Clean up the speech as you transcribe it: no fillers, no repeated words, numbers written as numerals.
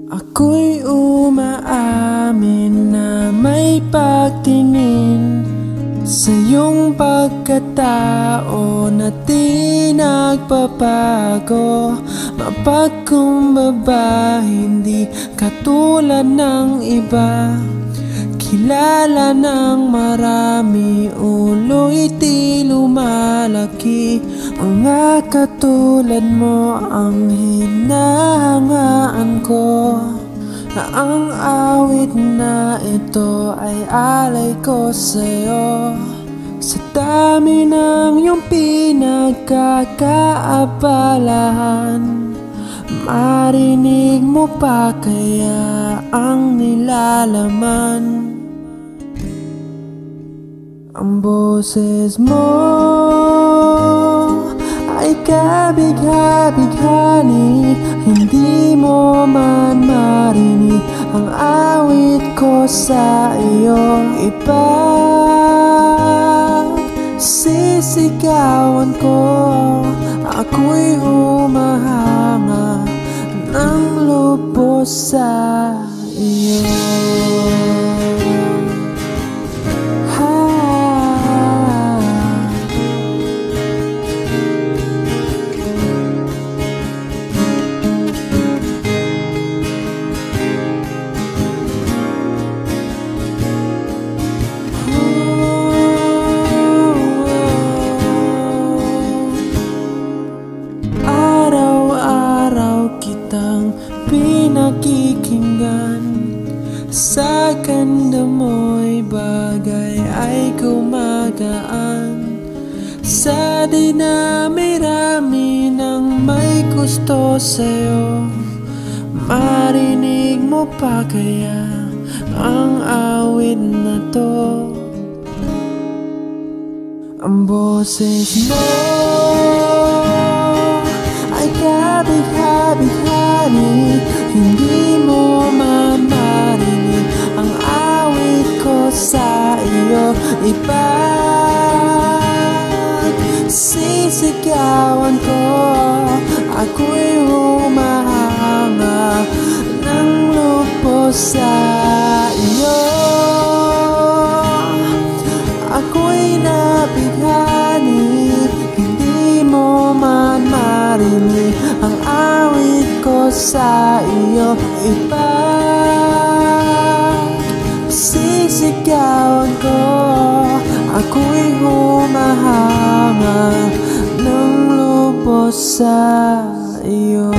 Ako'y umaamin na may pagtingin sa iyong pagkatao na di nagbabago. Mapagkumbaba, hindi katulad ng iba. Kilala ng marami, ulo'y di lumalaki. Mga katulad mo ang hinahangaan ko, na ang awit na ito ay alay ko sa'yo. Sa dami ng iyong pinagkakaabalahan, marinig mo pa kaya ang nilalaman? Ang boses mo ay kabigha-bighani, hindi mo man marinig ang awit ko sa iyo. Ipagsisigawan ko, ako'y humahanga ng lubos sa iyo. Pinakikinggan sa ganda mo'y bagay ay gumagaan. Sa dinami-rami ng may gusto sa'yo, marinig mo pa kaya ang awit na to? Ang boses mo ay kabigha-bighani, hindi mo man marinig ang awit ko sa iyo. Ipagsisigawan ko, ako'y humahanga ng lubos sa iyo. Ako'y nabighani, hindi mo man marinig ang awit ko sa iyo. Ipagsisigawan ko, ako'y humahanga ng lubos sa iyo.